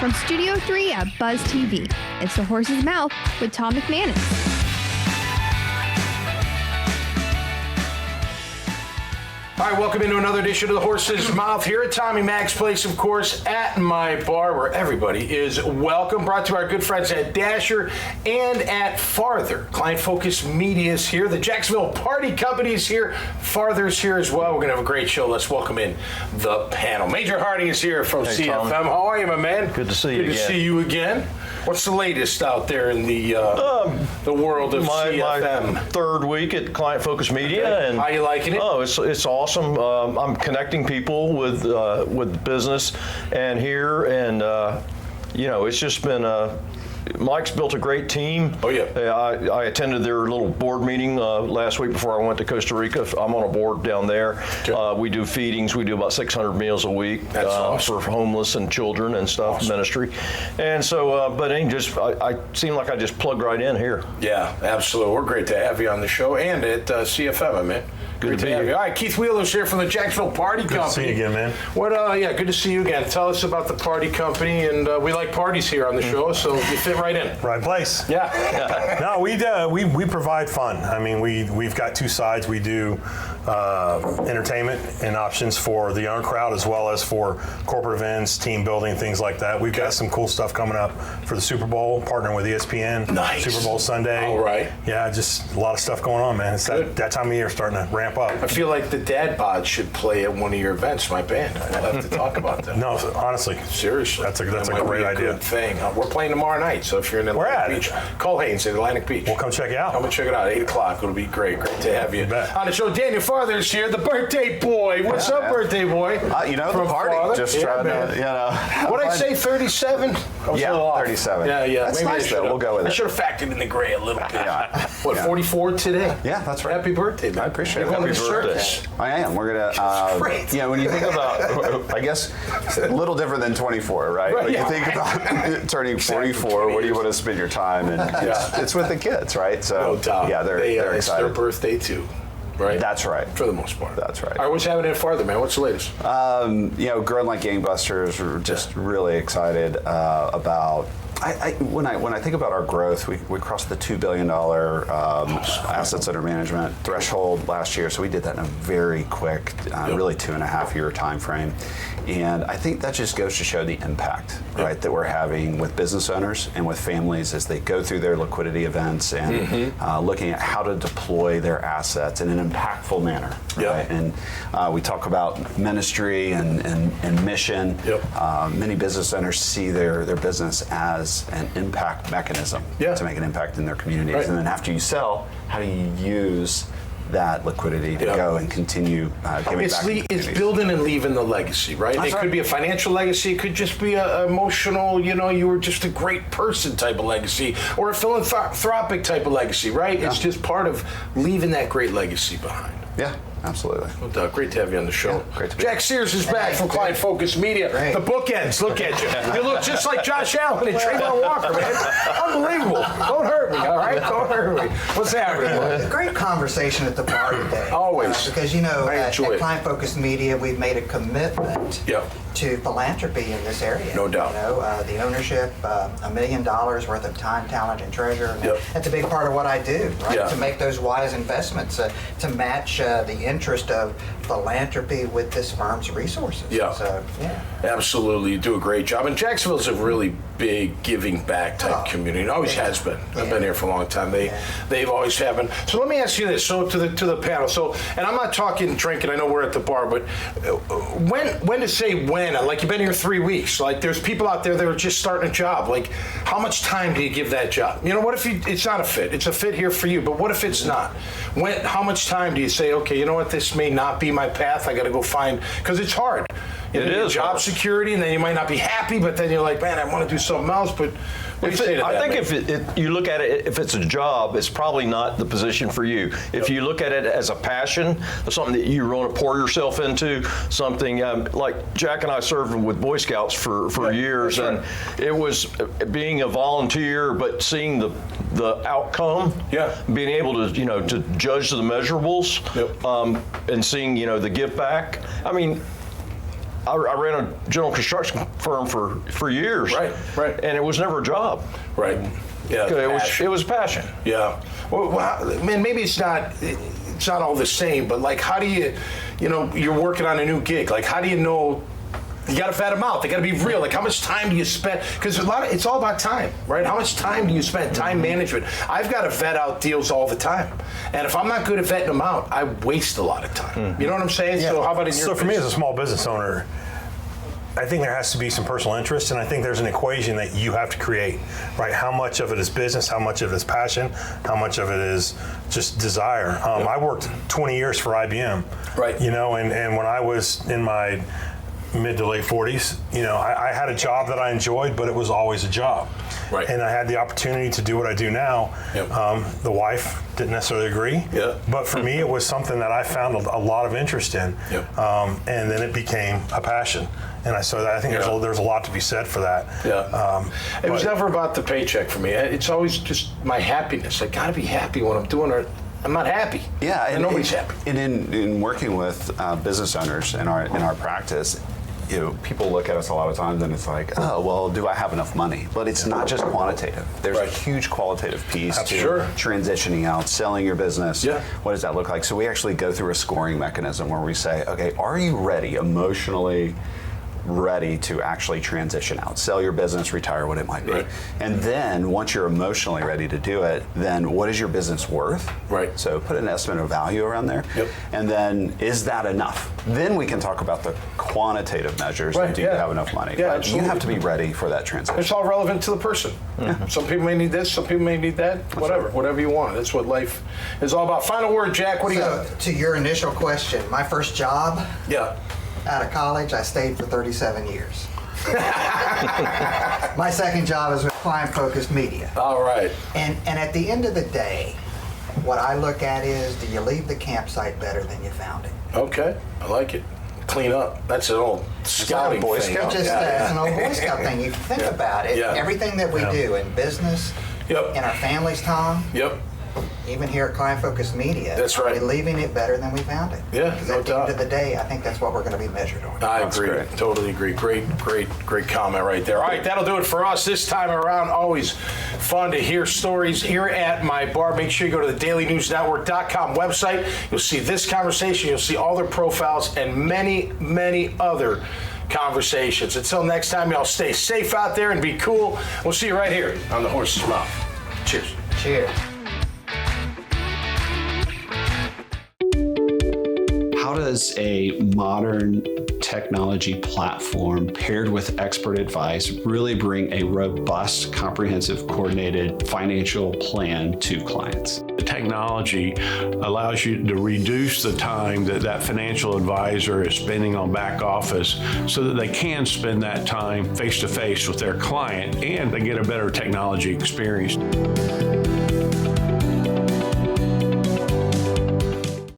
From Studio 3 at Buzz TV, it's The Horse's Mouth with Tom McManus. All right, welcome into another edition of The Horse's Mouth here at Tommy Mac's place, of course, at my bar, where everybody is welcome. Brought to our good friends at Dasher and at Farther. Client-focused media is here. The Jacksonville Party Company is here. Farther's here as well. We're going to have a great show. Let's welcome in the panel. Major Harding is here from CFM. Tom. How are you, my man? Good to see you again. Good to see you again. What's the latest out there in the world of CFM? My third week at Client-Focused Media. Okay. And how you liking it? Oh, it's awesome. I'm connecting people with business and here, and it's just been. Mike's built a great team. Oh, yeah. I attended their little board meeting last week before I went to Costa Rica. I'm on a board down there. Okay. We do feedings. We do about 600 meals a week. That's awesome. For homeless and children and stuff, awesome. Ministry. And so, I seem like I just plugged right in here. Yeah, absolutely. We're great to have you on the show and at CFM, man. Good to be have here. you. All right, Keith Wheeler's here from the Jacksonville Party Company. Good to see you again, man. Good to see you again. Tell us about the Party Company, and we like parties here on the show, so you fit right in. Right place. Yeah. No, we provide fun. I mean, we've got two sides. We do entertainment and options for the young crowd, as well as for corporate events, team building, things like that. We've got some cool stuff coming up for the Super Bowl, partnering with ESPN. Nice. Super Bowl Sunday. All right. Yeah, just a lot of stuff going on, man. It's that time of year starting to ramp up. I feel like the Dad Bod should play at one of your events, my band. We'll have to talk about that. No, honestly. Seriously. That's a might great be a idea. Good thing. We're playing tomorrow night, so if you're in Atlantic Beach, Culhane's in Atlantic Beach. We'll come check it out. Come and check it out. 8 o'clock. It'll be great. Great to have you bet. on the show. Daniel Farther's here, the birthday boy. What's up, birthday boy? The party. Father? Just trying to, What'd I say, 37? 37. Yeah. That's Maybe nice, though. We'll go with it. I should have factored in the gray a little bit. Yeah. 44 today? Yeah, that's right. Happy birthday, man. I appreciate it. You're going to Happy the birthday. circus. I am. We're going to, when you think about, I guess, a little different than 24, right? When you think about turning 44, where do you want to spend your time? And it's with the kids, right? So, no doubt. Yeah, they're It's excited. their birthday, too. Right? That's right. For the most part. That's right. All right, what's happening at Farther, man? What's the latest? Growing like gangbusters. We're just really excited about. When I think about our growth, we crossed the $2 billion assets under management threshold last year. So we did that in a very quick, really 2.5 year time frame. And I think that just goes to show the impact, right, that we're having with business owners and with families as they go through their liquidity events and looking at how to deploy their assets in an impactful manner. Right? And we talk about ministry and mission. Many business owners see their business as an impact mechanism to make an impact in their communities. And then after you sell, how do you use that liquidity to go and continue giving back? It's building and leaving the legacy, right? It could be a financial legacy. It could just be an emotional, you were just a great person type of legacy, or a philanthropic type of legacy, right? It's just part of leaving that great legacy behind. Yeah. Absolutely. Well, great to have you on the show. Yeah, great to be Jack Sears is back from Client Focused Media. Great. The bookends, look at you. You look just like Josh Allen and Trayvon Walker, man. Unbelievable. Don't hurt me, all right? Don't hurt me. What's happening, boy? Great conversation at the bar today. Always. Because, at Client Focused Media, we've made a commitment to philanthropy in this area. No doubt. The ownership, $1 million worth of time, talent, and treasure. And that's a big part of what I do, right? To make those wise investments, to match the interest of philanthropy with this firm's resources. Absolutely. You do a great job. And Jacksonville's a really big giving back type community. It always has been. I've been here for a long time. They've always have been. So let me ask you this. So to the panel. So, and I'm not talking drinking. I know we're at the bar, but when to say when? Like, you've been here 3 weeks. Like, there's people out there that are just starting a job. Like, how much time do you give that job? What if it's not a fit? It's a fit here for you, but what if it's not? How much time do you say, okay, you know what, this may not be my path. I got to go find, because it's hard. It is job security, and then you might not be happy, but then you're like, man, I want to do something else. But what do you say to that? I think if you look at it, if it's a job, it's probably not the position for you. If you look at it as a passion, something that you want to pour yourself into, something like Jack and I served with Boy Scouts for years, and it was being a volunteer, but seeing the outcome, being able to to judge the measurables, and seeing the give back. I mean, I ran a general construction firm for years. Right. And it was never a job. Right. Yeah. It was passion. Yeah. Well, man, maybe it's not all the same, but like, how do you're working on a new gig. Like, how do you know? You got to vet them out. They got to be real. Like, how much time do you spend? Because it's all about time, right? How much time do you spend? Time management. I've got to vet out deals all the time, and if I'm not good at vetting them out, I waste a lot of time. You know what I'm saying? Yeah. So how about in your? So for me as a small business owner, I think there has to be some personal interest, and I think there's an equation that you have to create, right? How much of it is business? How much of it is passion? How much of it is just desire? I worked 20 years for IBM, right? And when I was in my mid to late 40s, I had a job that I enjoyed, but it was always a job. Right. And I had the opportunity to do what I do now. Yep. The wife didn't necessarily agree. Yeah. But for me, it was something that I found a lot of interest in. Yep. And then it became a passion. And I think there's a lot to be said for that. Yeah. It was never about the paycheck for me. It's always just my happiness. I got to be happy when I'm doing it. I'm not happy. Yeah, and nobody's happy. And in working with business owners in our practice, people look at us a lot of times and it's like, oh, well, do I have enough money? But it's not just quantitative. There's a huge qualitative piece to transitioning out, selling your business. Yeah. What does that look like? So we actually go through a scoring mechanism where we say, okay, are you ready, emotionally ready to actually transition out, sell your business, retire, what it might be. Right. And then once you're emotionally ready to do it, then what is your business worth? Right. So put an estimate of value around there. Yep. And then is that enough? Then we can talk about the quantitative measures. Right, Do you have enough money? Yeah, but absolutely. you have to be ready for that transition. It's all relevant to the person. Some people may need this, some people may need that, whatever you want. That's what life is all about. Final word, Jack, what do you got? To your initial question, my first job Yeah. out of college, I stayed for 37 years. My second job is with client-focused media. All right. And at the end of the day, what I look at is, do you leave the campsite better than you found it? Okay, I like it. Clean up. That's an old scouting Boy thing. Scout. It's an old Boy Scout thing. You think about it, everything that we do in business, Yep. in our families, Tom, Yep. even here at Client Focused Media, That's right. we're leaving it better than we found it. Yeah, Because no at the doubt. end of the day, I think that's what we're going to be measured on. I That's agree. great. Totally agree. Great comment right there. All right, that'll do it for us this time around. Always fun to hear stories here at my bar. Make sure you go to the dailynewsnetwork.com website. You'll see this conversation. You'll see all their profiles and many, many other conversations. Until next time, y'all stay safe out there and be cool. We'll see you right here on The Horse's Mouth. Cheers. Cheers. How does a modern technology platform paired with expert advice really bring a robust, comprehensive, coordinated financial plan to clients? The technology allows you to reduce the time that financial advisor is spending on back office so that they can spend that time face-to-face with their client and they get a better technology experience.